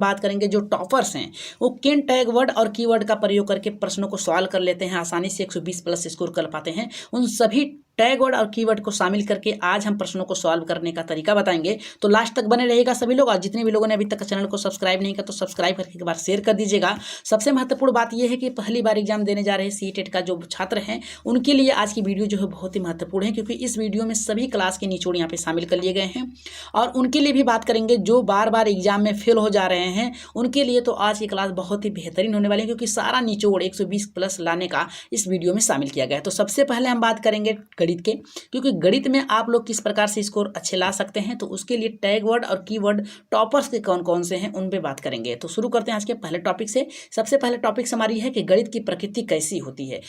बात करेंगे जो टॉपर्स हैं वो किन टैग वर्ड और कीवर्ड का प्रयोग करके प्रश्नों को सॉल्व कर लेते हैं, आसानी से 120 प्लस स्कोर कर पाते हैं, उन सभी टैग वर्ड और कीवर्ड को शामिल करके आज हम प्रश्नों को सॉल्व करने का तरीका बताएंगे। तो लास्ट तक बने रहेगा सभी लोग, और जितने भी लोगों ने अभी तक चैनल को सब्सक्राइब नहीं किया तो सब्सक्राइब करके एक बार शेयर कर दीजिएगा। सबसे महत्वपूर्ण बात यह है कि पहली बार एग्जाम देने जा रहे सीटेट का जो छात्र हैं उनके लिए आज की वीडियो जो है बहुत ही महत्वपूर्ण है, क्योंकि इस वीडियो में सभी क्लास के निचोड़ यहाँ पे शामिल कर लिए गए हैं। और उनके लिए भी बात करेंगे जो बार बार एग्जाम में फेल हो जा रहे हैं, उनके लिए तो आज की क्लास बहुत ही बेहतरीन होने वाली है, क्योंकि सारा निचोड़ 120 प्लस लाने का इस वीडियो में शामिल किया गया है। तो सबसे पहले हम बात करेंगे गणित के, क्योंकि गणित में आप लोग किस प्रकार से स्कोर अच्छे ला सकते हैं, तो उसके लिए टैग वर्ड और कीवर्ड टॉपर्स के कौन कौन से हैं उन पे बात करेंगे। तो शुरू करते हैं आज के पहले टॉपिक से। सबसे पहले टॉपिक हमारी है कि गणित की प्रकृति कैसी होती है।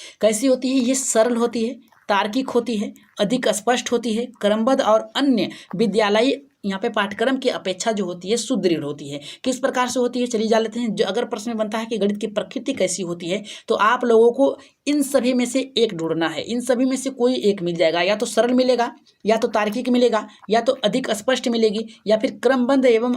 ये सरल होती है, तार्किक होती है, अधिक स्पष्ट होती है, क्रमबद्ध और अन्य विद्यालयी यहाँ पे पाठ्यक्रम की अपेक्षा जो होती है सुदृढ़ होती है। किस प्रकार से होती है चलिए जान लेते हैं। जो अगर प्रश्न में बनता है कि गणित की प्रकृति कैसी होती है, तो आप लोगों को इन सभी में से एक ढूंढना है। इन सभी में से कोई एक मिल जाएगा, या तो सरल मिलेगा, या तो तार्किक मिलेगा, या तो अधिक स्पष्ट मिलेगी, या फिर क्रमबद्ध एवं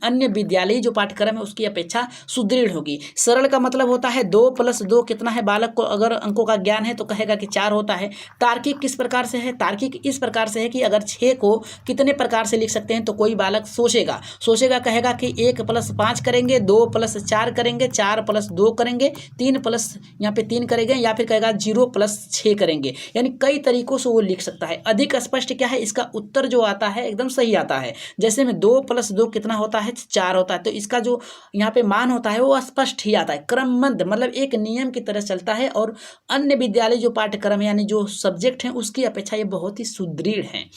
अन्य विद्यालयी जो पाठ्यक्रम है उसकी अपेक्षा सुदृढ़ होगी। सरल का मतलब होता है 2 + 2 कितना है, बालक को अगर अंकों का ज्ञान है तो कहेगा कि 4 होता है। तार्किक किस प्रकार से है, तार्किक इस प्रकार से है कि अगर 6 को कितने प्रकार से लिख सकते हैं, तो कोई बालक सोचेगा कहेगा कि 1 + 5 करेंगे, 2 + 4 करेंगे, 4 + 2 करेंगे, 3 + यहाँ पे 3 करेंगे, या फिर कहेगा 0 + 6 करेंगे। यानी कई तरीकों से वो लिख सकता है। अधिक स्पष्ट क्या है, इसका उत्तर जो आता है एकदम सही आता है। जैसे में 2 + 2 कितना होता है, 4 होता है, तो इसका जो यहाँ पे मान होता है वो स्पष्ट ही आता है। क्रमबद्ध मतलब एक नियम की तरह चलता है, और अन्य विद्यालय जो पाठ्यक्रम है यानी जो सब्जेक्ट हैं उसकी अपेक्षा ये बहुत ही सुदृढ़ हैं।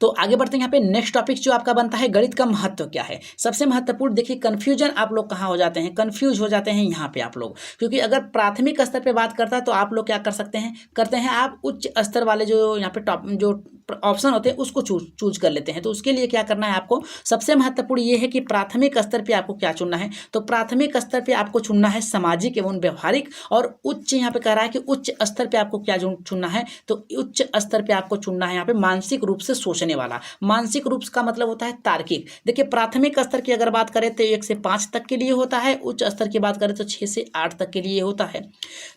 तो आगे बढ़ते हैं। यहाँ पे नेक्स्ट टॉपिक जो आपका बनता है, गणित का महत्व क्या है। सबसे महत्वपूर्ण देखिए, कन्फ्यूजन आप लोग कहाँ हो जाते हैं, कन्फ्यूज हो जाते हैं यहाँ पे आप लोग, क्योंकि अगर प्राथमिक स्तर पे बात करता है तो आप लोग क्या करते हैं आप उच्च स्तर वाले जो यहाँ पे टॉप जो ऑप्शन होते हैं उसको चूज कर लेते हैं। तो उसके लिए क्या करना है आपको, सबसे महत्वपूर्ण ये है कि प्राथमिक स्तर पे आपको क्या चुनना है। तो प्राथमिक स्तर पे आपको चुनना है सामाजिक एवं व्यवहारिक, और उच्च यहाँ पे कह रहा है कि उच्च स्तर पे आपको क्या चुनना है, तो उच्च स्तर पे आपको चुनना है यहाँ पे मानसिक रूप से सोचने वाला। मानसिक रूप का मतलब होता है तार्किक। देखिए प्राथमिक स्तर की अगर बात करें तो 1 से 5 तक के लिए होता है, उच्च स्तर की बात करें तो 6 से 8 तक के लिए होता है।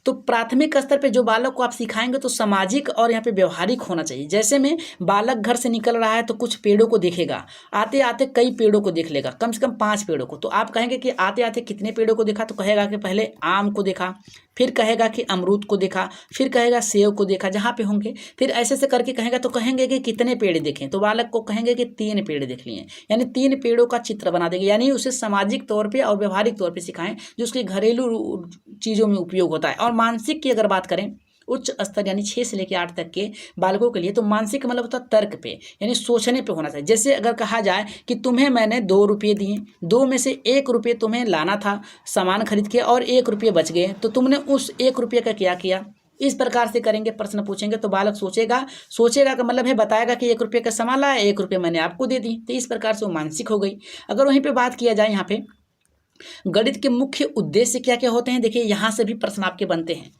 तो प्राथमिक स्तर पे जो बालक को आप सिखाएंगे तो सामाजिक और यहाँ पे व्यवहारिक होना चाहिए। जैसे में बालक घर से निकल रहा है तो कुछ पेड़ों को देखेगा, आते आते कई पेड़ों को देख लेगा, कम से कम 5 पेड़ों को। तो आप कहेंगे कि आते आते कितने पेड़ों को देखा, तो कहेगा कि पहले आम को देखा, फिर कहेगा कि अमरूद को देखा, फिर कहेगा सेब को देखा जहाँ पे होंगे, फिर ऐसे से करके कहेगा तो कहेंगे कि कितने पेड़ देखें, तो बालक को कहेंगे कि 3 पेड़ देख लिए, यानी 3 पेड़ों का चित्र बना देंगे। यानी उसे सामाजिक तौर पे और व्यवहारिक तौर पे सिखाएं जो उसके घरेलू चीज़ों में उपयोग होता है। और मानसिक की अगर बात करें उच्च स्तर यानी 6 से लेकर 8 तक के बालकों के लिए, तो मानसिक मतलब होता है तर्क पे यानी सोचने पे होना चाहिए। जैसे अगर कहा जाए कि तुम्हें मैंने 2 रुपये दिए, 2 में से 1 रुपये तुम्हें लाना था सामान खरीद के और 1 रुपये बच गए, तो तुमने उस 1 रुपये का क्या किया। इस प्रकार से करेंगे, प्रश्न पूछेंगे तो बालक सोचेगा का मतलब है बताएगा कि 1 रुपये का सामान लाया, 1 रुपये मैंने आपको दे दी। तो इस प्रकार से वो मानसिक हो गई। अगर वहीं पर बात किया जाए यहाँ पे गणित के मुख्य उद्देश्य क्या क्या होते हैं, देखिए यहाँ से भी प्रश्न आपके बनते हैं।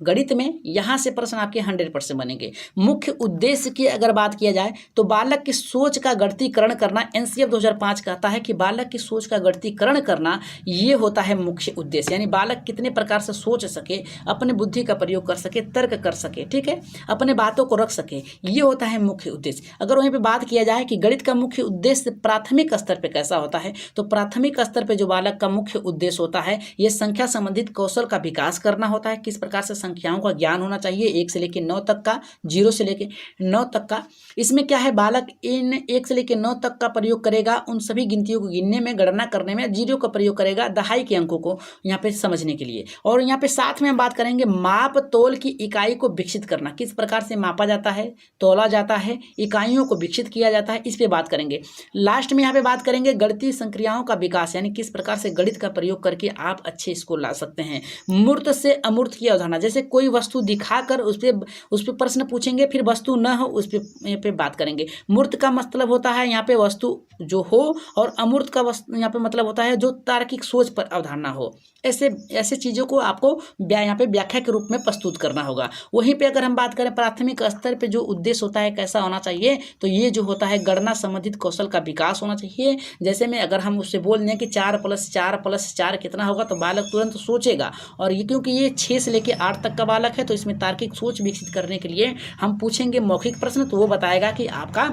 गणित में यहाँ से प्रश्न आपके 100% बनेंगे। मुख्य उद्देश्य की अगर बात किया जाए तो बालक की सोच का गणितीकरण करना। एनसीएफ 2005 कहता है कि बालक की सोच का गणितीकरण करना ये होता है मुख्य उद्देश्य, यानी बालक कितने प्रकार से सोच सके, अपने बुद्धि का प्रयोग कर सके, तर्क कर सके, ठीक है, अपने बातों को रख सके, ये होता है मुख्य उद्देश्य। अगर वहीं पर बात किया जाए कि गणित का मुख्य उद्देश्य प्राथमिक स्तर पर कैसा होता है, तो प्राथमिक स्तर पर जो बालक का मुख्य उद्देश्य होता है ये संख्या संबंधित कौशल का विकास करना होता है। किस प्रकार से संख्याओं का ज्ञान होना चाहिए, 1 से लेकर 9 तक का, 0 से लेकर 9 तक का। इसमें क्या है, बालक इन 1 से लेकर 9 तक का प्रयोग करेगा उन सभी गिनतियों को गिनने में, गणना करने में। 0 का प्रयोग करेगा दहाई के अंकों को यहाँ पे समझने के लिए। और यहाँ पे साथ में हम बात करेंगे माप तोल की इकाई को विकसित करना, किस प्रकार से मापा जाता है, तोला जाता है, इकाइयों को विकसित किया जाता है, इस पे बात करेंगे। लास्ट में यहाँ पे बात करेंगे गणितीय संक्रियाओं का विकास, यानी किस प्रकार से गणित का प्रयोग करके आप अच्छे स्कोर ला सकते हैं। मूर्त से अमूर्त की अवधारणा, जैसे जैसे कोई वस्तु दिखाकर उस पे प्रश्न पूछेंगे, फिर वस्तु न हो उस पे बात करेंगे। मूर्त का मतलब होता है यहाँ पे वस्तु जो हो, और अमूर्त का यहाँ पे मतलब होता है जो तार्किक सोच पर अवधारणा हो। ऐसे चीज़ों को आपको यहाँ पे व्याख्या के रूप में प्रस्तुत करना होगा। वहीं पे अगर हम बात करें प्राथमिक स्तर पे जो उद्देश्य होता है कैसा होना चाहिए, तो ये जो होता है गणना संबंधित कौशल का विकास होना चाहिए। जैसे में अगर हम उससे बोल दें कि 4+4+4 कितना होगा, तो बालक तुरंत सोचेगा। और ये क्योंकि ये 6 से लेकर 8 तक का बालक है, तो इसमें तार्किक सोच विकसित करने के लिए हम पूछेंगे मौखिक प्रश्न, तो वो बताएगा कि आपका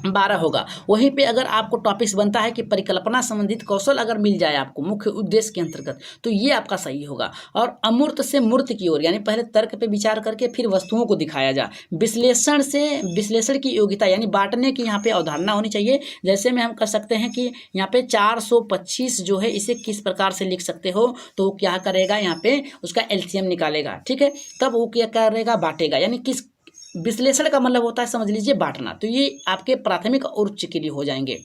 12 होगा। वहीं पे अगर आपको टॉपिक्स बनता है कि परिकल्पना संबंधित कौशल अगर मिल जाए आपको मुख्य उद्देश्य के अंतर्गत, तो ये आपका सही होगा। और अमूर्त से मूर्त की ओर, यानी पहले तर्क पे विचार करके फिर वस्तुओं को दिखाया जाए। विश्लेषण की योग्यता, यानी बांटने की यहाँ पे अवधारणा होनी चाहिए। जैसे में हम कर सकते हैं कि यहाँ पे 425 जो है इसे किस प्रकार से लिख सकते हो, तो वो क्या करेगा, यहाँ पे उसका एलसीएम निकालेगा, ठीक है। तब वो क्या करेगा, बांटेगा। यानी किस विश्लेषण का मतलब होता है, समझ लीजिए, बांटना। तो ये आपके प्राथमिक और उच्च के लिए हो जाएंगे।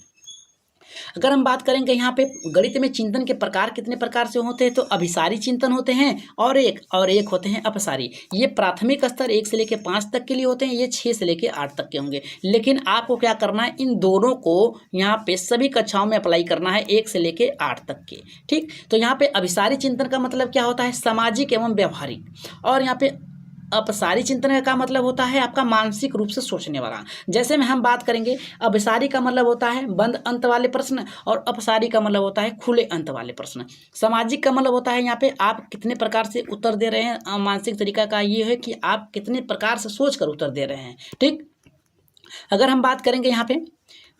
अगर हम बात करेंगे यहाँ पे गणित में चिंतन के प्रकार कितने प्रकार से होते हैं, तो अभिसारी चिंतन होते हैं और एक होते हैं अपसारी। ये प्राथमिक स्तर 1 से लेकर 5 तक के लिए होते हैं, ये 6 से लेकर 8 तक के होंगे। लेकिन आपको क्या करना है, इन दोनों को यहाँ पे सभी कक्षाओं में अप्लाई करना है, 1 से लेकर 8 तक के, ठीक। तो यहाँ पे अभिसारी चिंतन का मतलब क्या होता है, सामाजिक एवं व्यवहारिक। और यहाँ पे अपसारी चिंतन का मतलब होता है आपका मानसिक रूप से सोचने वाला। जैसे में हम बात करेंगे, अभिसारी का मतलब होता है बंद अंत वाले प्रश्न, और अपसारी का मतलब होता है खुले अंत वाले प्रश्न। सामाजिक का मतलब होता है यहाँ पे आप कितने प्रकार से उत्तर दे रहे हैं। मानसिक तरीका का ये है कि आप कितने प्रकार से सोच कर उत्तर दे रहे हैं, ठीक। अगर हम बात करेंगे यहाँ पे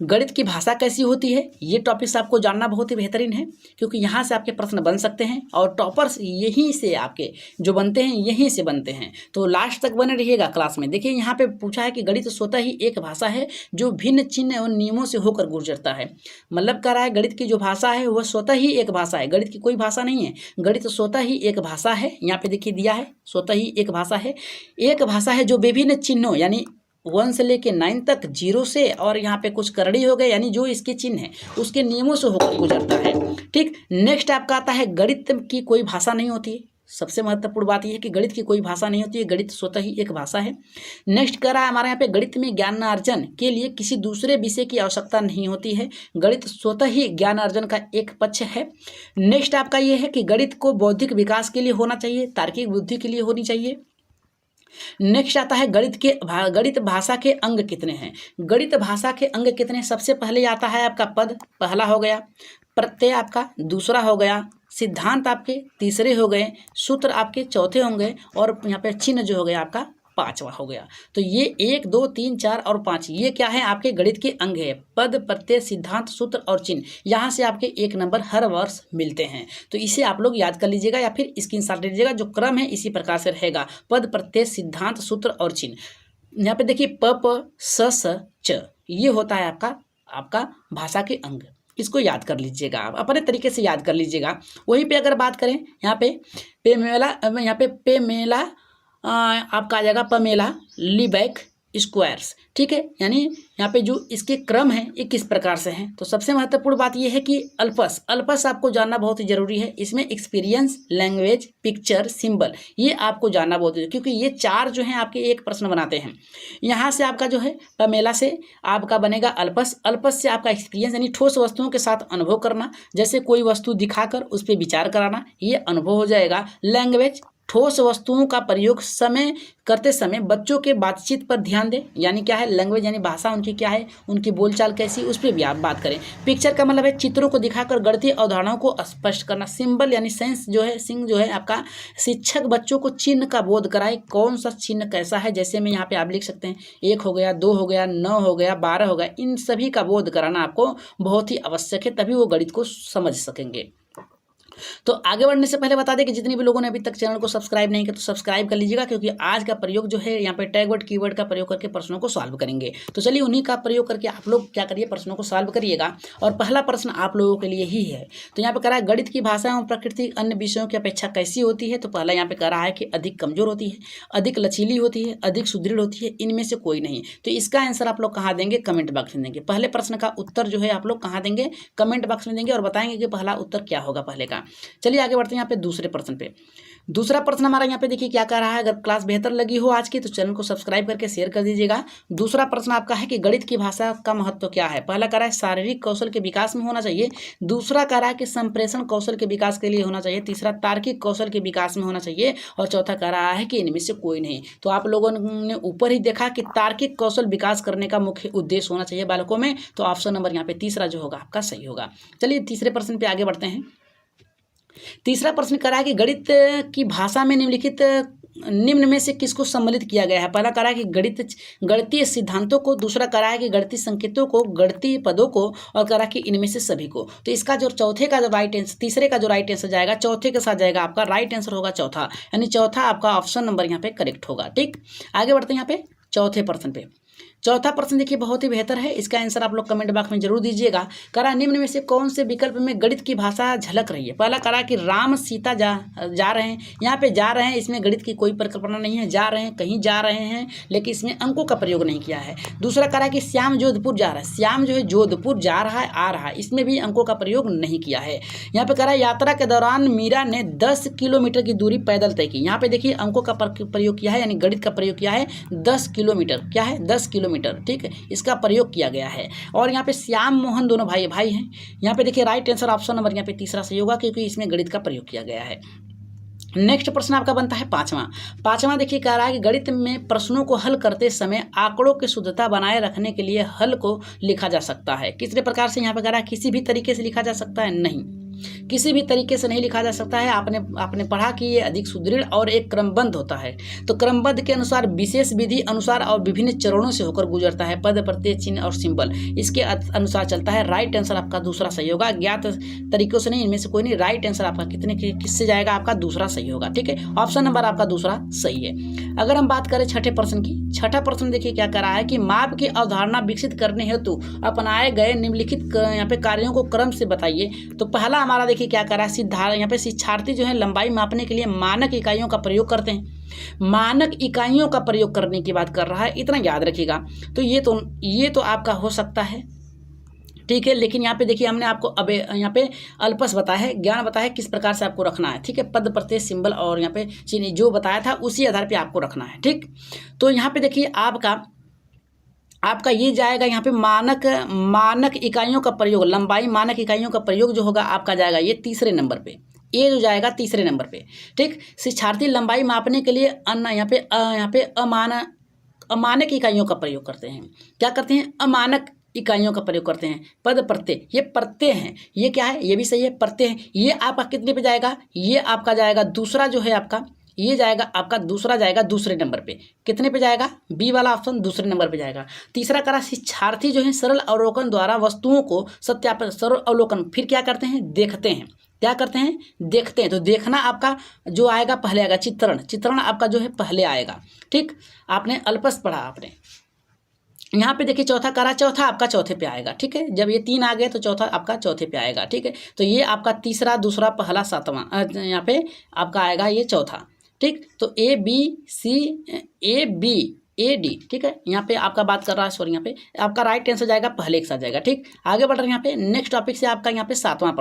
गणित की भाषा कैसी होती है, ये टॉपिक्स आपको जानना बहुत ही बेहतरीन है, क्योंकि यहाँ से आपके प्रश्न बन सकते हैं और टॉपर्स यहीं से आपके जो बनते हैं यहीं से बनते हैं। तो लास्ट तक बने रहिएगा क्लास में। देखिए यहाँ पे पूछा है कि गणित स्वतः ही एक भाषा है जो भिन्न चिन्ह और नियमों से होकर गुजरता है। मतलब कह रहा है गणित की जो भाषा है वह स्वतः ही एक भाषा है, गणित की कोई भाषा नहीं है, गणित स्वतः ही एक भाषा है। यहाँ पे देखिए दिया है, स्वतः ही एक भाषा है। एक भाषा है जो विभिन्न चिन्हों, यानी 1 से लेके 9 तक, 0 से और यहाँ पे कुछ करड़ी हो गए, यानी जो इसके चिन्ह है उसके नियमों से होकर गुजरता है, ठीक। नेक्स्ट आपका आता है गणित की कोई भाषा नहीं होती है। सबसे महत्वपूर्ण बात यह है कि गणित की कोई भाषा नहीं होती है, गणित स्वतः ही एक भाषा है। नेक्स्ट कह रहा है हमारे यहाँ पे गणित में ज्ञानार्जन के लिए किसी दूसरे विषय की आवश्यकता नहीं होती है, गणित स्वतः ही ज्ञानार्जन का एक पक्ष है। नेक्स्ट आपका ये है कि गणित को बौद्धिक विकास के लिए होना चाहिए, तार्किक बुद्धि के लिए होनी चाहिए। नेक्स्ट आता है गणित भाषा के अंग कितने हैं। गणित भाषा के अंग कितने हैं, सबसे पहले आता है आपका पद, पहला हो गया, प्रत्यय आपका दूसरा हो गया, सिद्धांत आपके तीसरे हो गए, सूत्र आपके चौथे होंगे, और यहाँ पे चिन्ह जो हो गया आपका 5वां हो गया। तो ये 1, 2, 3, 4 और 5 ये क्या है, आपके गणित के अंग है। पद, प्रत्यय, सिद्धांत, सूत्र और चिन्ह, यहाँ से आपके 1 नंबर हर वर्ष मिलते हैं। तो इसे आप लोग याद कर लीजिएगा या फिर स्क्रीनशॉट ले लीजिएगा। जो क्रम है इसी प्रकार से रहेगा, पद, प्रत्यय, सिद्धांत, सूत्र और चिन्ह। यहाँ पे देखिए प, स, च, ये होता है आपका भाषा के अंग। इसको याद कर लीजिएगा, आप अपने तरीके से याद कर लीजिएगा। वहीं पे अगर बात करें यहाँ पे पे मेला आपका आ जाएगा पमेला लीबैक स्क्वायर्स, ठीक है। यानी यहाँ पे जो इसके क्रम है ये किस प्रकार से हैं। तो सबसे महत्वपूर्ण बात ये है कि अल्पस आपको जानना बहुत ही जरूरी है। इसमें एक्सपीरियंस, लैंग्वेज, पिक्चर, सिंबल, ये आपको जानना बहुत जरूरी है, क्योंकि ये 4 जो हैं आपके एक प्रश्न बनाते हैं। यहाँ से आपका जो है पमेला से आपका बनेगा अल्पस से आपका एक्सपीरियंस, यानी ठोस वस्तुओं के साथ अनुभव करना, जैसे कोई वस्तु दिखाकर उस पर विचार कराना, ये अनुभव हो जाएगा। लैंग्वेज, ठोस वस्तुओं का प्रयोग करते समय बच्चों के बातचीत पर ध्यान दें, यानी क्या है लैंग्वेज, यानी भाषा उनकी क्या है, उनकी बोलचाल कैसी, उस पर भी आप बात करें। पिक्चर का मतलब है चित्रों को दिखाकर गणितीय अवधारणाओं को स्पष्ट करना। सिंबल यानी सेंस जो है आपका शिक्षक बच्चों को चिन्ह का बोध कराए, कौन सा चिन्ह कैसा है। जैसे में यहाँ पे आप लिख सकते हैं 1 हो गया, 2 हो गया, 9 हो गया, 12 हो गया, इन सभी का बोध कराना आपको बहुत ही आवश्यक है, तभी वो गणित को समझ सकेंगे। तो आगे बढ़ने से पहले बता दें कि जितने भी लोगों ने अभी तक चैनल को सब्सक्राइब नहीं किया तो सब्सक्राइब कर लीजिएगा, क्योंकि आज का प्रयोग जो है यहाँ पे टैग वर्ड कीवर्ड का प्रयोग करके प्रश्नों को सॉल्व करेंगे। तो चलिए उन्हीं का प्रयोग करके आप लोग क्या करिए, प्रश्नों को सॉल्व करिएगा। और पहला प्रश्न आप लोगों के लिए ही है। तो यहाँ पे कह रहा है गणित की भाषा एवं प्रकृति अन्य विषयों की अपेक्षा कैसी होती है। तो पहला यहाँ पे कह रहा है कि अधिक कमजोर होती है, अधिक लचीली होती है, अधिक सुदृढ़ होती है, इनमें से कोई नहीं। तो इसका आंसर आप लोग कहाँ देंगे, कमेंट बॉक्स में देंगे। पहले प्रश्न का उत्तर जो है आप लोग कहाँ देंगे, कमेंट बॉक्स में देंगे और बताएंगे कि पहला उत्तर क्या होगा पहले का। चलिए आगे बढ़ते हैं यहाँ पे दूसरे प्रश्न पे। दूसरा प्रश्न हमारा यहाँ पे देखिए क्या कह रहा है। अगर क्लास बेहतर लगी हो आज की तो चैनल को सब्सक्राइब करके शेयर कर दीजिएगा। दूसरा प्रश्न आपका है कि गणित की भाषा का महत्व क्या है। पहला कह रहा है शारीरिक कौशल के विकास में होना चाहिए, दूसरा कह रहा है कि संप्रेषण कौशल के विकास के लिए होना चाहिए, तीसरा तार्किक कौशल के विकास में होना चाहिए और चौथा कह रहा है कि इनमें से कोई नहीं। तो आप लोगों ने ऊपर ही देखा कि तार्किक कौशल विकास करने का मुख्य उद्देश्य होना चाहिए बालकों में, तो ऑप्शन नंबर यहाँ पे तीसरा जो होगा आपका सही होगा। चलिए तीसरे प्रश्न पे आगे बढ़ते हैं। तीसरा प्रश्न कह रहा है कि गणित की भाषा में निम्न में से किसको सम्मिलित किया गया है। पहला कह रहा है कि गणितीय सिद्धांतों को, दूसरा कह रहा है कि गणितीय संकेतों को, गणितीय पदों को, और कह रहा है कि इनमें से सभी को। तो इसका जो चौथे का जो राइट आंसर, तीसरे का जो राइट आंसर जाएगा चौथे के साथ जाएगा, आपका राइट आंसर होगा चौथा, यानी चौथा आपका ऑप्शन नंबर यहाँ पे करेक्ट होगा। ठीक, आगे बढ़ते हैं यहाँ पे चौथे प्रश्न पे। चौथा प्रश्न देखिए बहुत ही बेहतर है, इसका आंसर आप लोग कमेंट बॉक्स में जरूर दीजिएगा। करा निम्न में से कौन से विकल्प में गणित की भाषा झलक रही है। पहला करा कि राम सीता जा रहे हैं, यहाँ पे जा रहे हैं, इसमें गणित की कोई परिकल्पना नहीं है, जा रहे हैं कहीं जा रहे हैं, लेकिन इसमें अंकों का प्रयोग नहीं किया है। दूसरा करा कि श्याम जोधपुर जा रहा है, श्याम जो है जोधपुर जा रहा है, आ रहा है, इसमें भी अंकों का प्रयोग नहीं किया है। यहाँ पे करा यात्रा के दौरान मीरा ने 10 किलोमीटर की दूरी पैदल तय की, यहाँ पे देखिए अंकों का प्रयोग किया है, यानी गणित का प्रयोग किया है 10 किलोमीटर, क्या है 10 किलोमीटर, ठीक है, इसका प्रयोग किया गया है। और यहाँ पे श्याम मोहन दोनों भाई हैं। यहाँ पे देखिए राइट आंसर ऑप्शन नंबर यहाँ पे तीसरा सही होगा, क्योंकि इसमें गणित का प्रयोग किया गया है। नेक्स्ट प्रश्न आपका बनता है पांचवा देखिए कह रहा है कि गणित में प्रश्नों को हल करते समय आंकड़ों की शुद्धता बनाए रखने के लिए हल को लिखा जा सकता है। किस प्रकार से यहाँ पे कह रहा है, किसी भी तरीके से लिखा जा सकता है, नहीं, किसी भी तरीके से नहीं लिखा जा सकता है। आपने पढ़ा कि ये अधिक सुदृढ़ और एक क्रमबद्ध होता है। तो क्रमबद्ध के अनुसार विशेष विधि अनुसार और विभिन्न चरणों से होकर गुजरता है, पद प्रत्यय चिन्ह और सिंबल इसके अनुसार चलता है। राइट आंसर आपका दूसरा सही होगा, ज्ञात तरीकों से नहीं, इनमें से कोई नहीं। राइट आंसर आपका किससे जाएगा, आपका दूसरा सही होगा। ठीक है, ऑप्शन नंबर आपका दूसरा सही है। अगर हम बात करें छठे प्रश्न की, छठा प्रश्न देखिए क्या कर रहा है कि माप की अवधारणा विकसित करने हेतु अपनाए गए निम्नलिखित यहाँ पे कार्यों को क्रम से बताइए। तो पहला हमारा देखिए क्या कर रहा है, यहाँ पे शिक्षार्थी जो है लंबाई मापने के लिए मानक इकाइयों का प्रयोग करते हैं। मानक इकाइयों का प्रयोग करने की बात कर रहा है, इतना याद रखिएगा। तो ये तो आपका हो सकता है, ठीक है, लेकिन यहाँ पे देखिए हमने आपको अब यहाँ पे अल्पस बताया है, ज्ञान बताया है किस प्रकार से आपको रखना है। ठीक है, पद प्रत्यय सिंबल और यहाँ पे चिन्ह जो बताया था उसी आधार पे आपको रखना है। ठीक, तो यहाँ पे देखिए आपका ये जाएगा यहाँ पे मानक इकाइयों का प्रयोग, लंबाई मानक इकाइयों का प्रयोग जो होगा आपका जाएगा ये तीसरे नंबर पे, ये जो जाएगा तीसरे नंबर पे। ठीक, शिक्षार्थी लंबाई मापने के लिए यहाँ पे अमानक इकाइयों का प्रयोग करते हैं। क्या करते हैं, अमानक इकाइयों का प्रयोग करते हैं। पद प्रत्यय, ये प्रत्यय हैं, ये क्या है, ये भी सही है, प्रत्यय है। ये आपका कितने पे जाएगा, ये आपका जाएगा दूसरा जो है आपका, ये जाएगा आपका दूसरा जाएगा दूसरे नंबर पे। कितने पे जाएगा, बी वाला ऑप्शन दूसरे नंबर पे जाएगा। तीसरा करा शिक्षार्थी जो है सरल अवलोकन द्वारा वस्तुओं को सत्यापन, सरल अवलोकन फिर क्या करते हैं, देखते हैं। क्या करते हैं, देखते हैं। तो देखना आपका जो आएगा पहले आएगा, चित्रण आपका जो है पहले आएगा। ठीक, आपने अल्पस पढ़ा आपने। यहाँ पे देखिए चौथा करा, चौथा आपका चौथे पे आएगा। ठीक है, जब ये तीन आ गए तो चौथा आपका चौथे पे आएगा। ठीक है, तो ये आपका तीसरा, दूसरा, पहला, सातवां, यहाँ पे आपका आएगा ये चौथा। ठीक, तो A B ठीक है, यहाँ पे आपका बात कर रहा है, सॉरी यहाँ पे आपका राइट आंसर जाएगा पहले एक साथ जाएगा। ठीक, आगे बढ़ रहे हैं यहाँ पे नेक्स्ट टॉपिक से। आपका यहाँ पे सातवां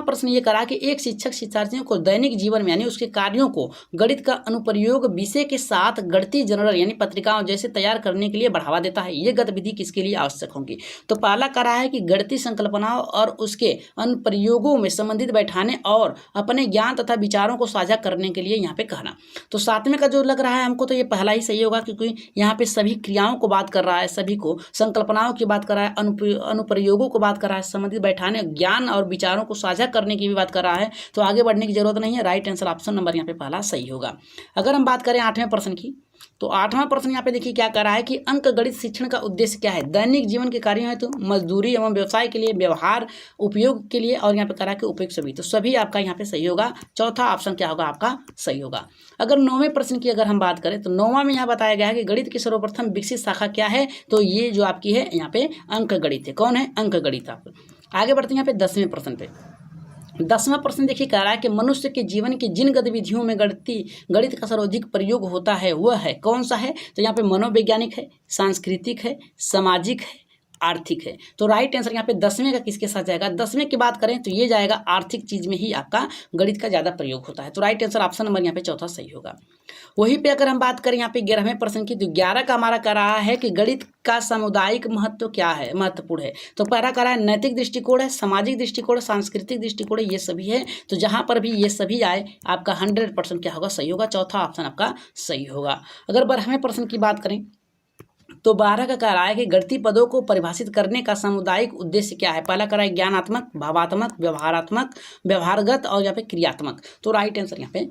प्रश्न ये करा कि एक शिक्षक शिक्षार्थियों को दैनिक जीवन में यानी उसके कार्यों को गणित का अनुप्रयोग विषय के साथ गणितीय जर्नल यानी पत्रिकाओं जैसे तैयार करने के लिए बढ़ावा देता है। ये गतिविधि किसके लिए आवश्यक होंगी। तो पहला करा है कि गणितीय संकल्पनाओं और उसके अनुप्रयोगों में संबंधित बैठाने और अपने ज्ञान तथा विचारों को साझा करने के लिए यहाँ पे कहना। तो सातवें का जो लग रहा है हमको, तो ये पहला ही सही होगा, क्योंकि यहाँ पे सभी क्रियाओं को बात कर रहा है, सभी को संकल्पनाओं की बात कर रहा है, अनुप्रयोगों को बात कर रहा है, संबंधित बैठाने, ज्ञान और विचारों को साझा करने की भी बात कर रहा है। तो आगे बढ़ने की जरूरत नहीं है, राइट आंसर ऑप्शन नंबर यहाँ पे पहला सही होगा। अगर हम बात करें आठवें प्रश्न की, तो आठवां प्रश्न यहाँ पे देखिए क्या कर रहा है कि अंक गणित शिक्षण का उद्देश्य क्या है। दैनिक जीवन के कार्यों हेतु, मजदूरी एवं व्यवसाय के लिए, व्यवहार उपयोग के लिए, और यहाँ पे कह रहा है कि उपयोग सभी। तो सभी आपका यहाँ पे सही होगा, चौथा ऑप्शन क्या होगा आपका सही होगा। अगर नौवें प्रश्न की अगर हम बात करें, तो नौवां में यहाँ बताया गया है कि गणित की सर्वप्रथम विकसित शाखा क्या है। तो ये जो आपकी है यहाँ पे अंक गणित है। कौन है, अंक गणित। आप आगे बढ़ते हैं यहाँ पे 10वें प्रश्न पे। 10वां प्रश्न देखिए कह रहा है कि मनुष्य के जीवन की जिन गतिविधियों में गणित का सर्वाधिक प्रयोग होता है वह है, कौन सा है। तो यहाँ पे मनोवैज्ञानिक है, सांस्कृतिक है, सामाजिक है, आर्थिक है। तो राइट आंसर यहाँ पे 10वें का किसके साथ जाएगा? 10वें की बात करें तो ये जाएगा आर्थिक चीज में ही आपका गणित का ज्यादा प्रयोग होता है। तो राइट आंसर ऑप्शन नंबर यहाँ पे चौथा सही होगा। वहीं पे अगर हम बात करें यहाँ पे 11वें प्रश्न की, तो 11 का हमारा कह रहा है कि गणित का सामुदायिक महत्व क्या है, महत्वपूर्ण है। तो पहला कह रहा है नैतिक दृष्टिकोण है, सामाजिक दृष्टिकोण, सांस्कृतिक दृष्टिकोण, ये सभी है। तो जहां पर भी ये सभी आए आपका 100% क्या होगा? सही होगा। चौथा ऑप्शन आपका सही होगा। अगर 12वें प्रश्न की बात करें तो 12 का कह रहा है कि गणितीय पदों को परिभाषित करने का सामुदायिक उद्देश्य क्या है? पहला कह रहा है ज्ञानात्मक, भावात्मक, व्यवहारात्मक, व्यवहारगत और यहाँ पे क्रियात्मक। तो राइट आंसर यहाँ पे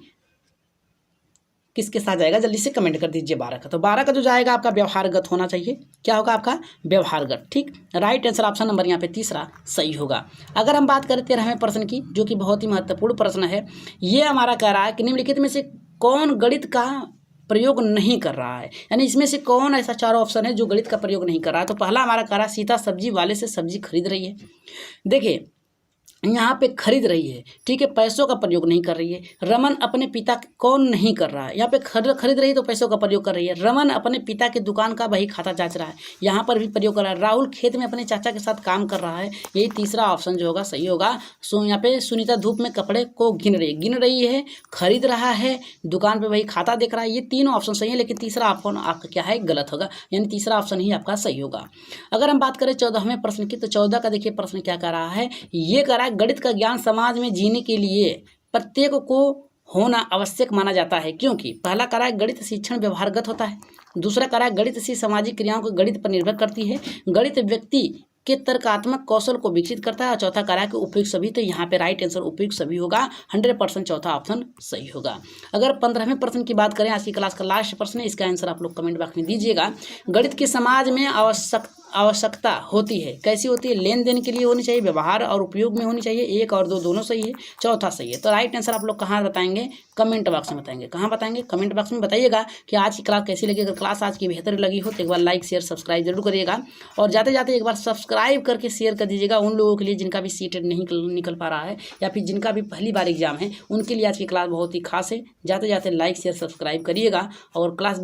किसके साथ जाएगा? जल्दी से कमेंट कर दीजिए 12 का। तो 12 का जो जाएगा आपका व्यवहारगत होना चाहिए। क्या होगा आपका? व्यवहारगत। ठीक, राइट आंसर ऑप्शन नंबर यहाँ पे तीसरा सही होगा। अगर हम बात करें 13वें प्रश्न की, जो कि बहुत ही महत्वपूर्ण प्रश्न है, ये हमारा कह रहा है कि निम्नलिखित में से कौन गणित का प्रयोग नहीं कर रहा है, यानी इसमें से कौन ऐसा 4 ऑप्शन है जो गणित का प्रयोग नहीं कर रहा है। तो पहला हमारा कह रहा है सीता सब्जी वाले से सब्जी खरीद रही है। देखिए यहाँ पे खरीद रही है, ठीक है, पैसों का प्रयोग नहीं कर रही है। रमन अपने पिता कौन नहीं कर रहा है? यहाँ पे खरीद रही है तो पैसों का प्रयोग कर रही है। रमन अपने पिता की दुकान का बही खाता जांच रहा है, यहाँ पर भी प्रयोग कर रहा है। राहुल खेत में अपने चाचा के साथ काम कर रहा है। यही तीसरा ऑप्शन जो होगा सही होगा। यहाँ पे सुनीता धूप में कपड़े को गिन रही है, खरीद रहा है, दुकान पर बही खाता देख रहा है। ये तीनों ऑप्शन सही है, लेकिन तीसरा ऑप्शन आपका क्या है? गलत होगा, यानी तीसरा ऑप्शन ही आपका सही होगा। अगर हम बात करें 14वें प्रश्न की, तो 14 का देखिए प्रश्न क्या कर रहा है? ये कह रहा है गणित का ज्ञान समाज में जीने के लिए प्रत्येक को होना आवश्यक माना जाता है, क्योंकि पहला कह रहा है गणित शिक्षण व्यवहारगत होता है, दूसरा कह रहा है गणित से सामाजिक क्रियाओं को गणित पर निर्भर करती है, गणित व्यक्ति के तर्कात्मक कौशल को विकसित करता है, और चौथा कह रहा है कि उपयुक्त सभी। तो यहाँ पे राइट आंसर उपयुक्त सभी होगा। 100% चौथा ऑप्शन सही होगा। अगर 15वें प्रश्न की बात करें, आज की क्लास का लास्ट प्रश्न है, इसका आंसर आप लोग कमेंट बॉक्स में दीजिएगा। गणित के समाज में आवश्यकता होती है, कैसी होती है? लेन देन के लिए होनी चाहिए, व्यवहार और उपयोग में होनी चाहिए। 1 और 2 दोनों सही है, चौथा सही है। तो राइट आंसर आप लोग कहाँ बताएंगे? कमेंट बॉक्स में बताएंगे। कहाँ बताएंगे? कमेंट बॉक्स में बताइएगा कि आज की क्लास कैसी लगी। अगर क्लास आज की बेहतर लगी हो तो एक बार लाइक शेयर सब्सक्राइब जरूर करिएगा, और जाते जाते एक बार सब्सक्राइब करके शेयर कर दीजिएगा उन लोगों के लिए जिनका भी सीटेड नहीं निकल पा रहा है, या फिर जिनका भी पहली बार एग्जाम है, उनके लिए आज की क्लास बहुत ही खास है। जाते जाते लाइक शेयर सब्सक्राइब करिएगा और क्लास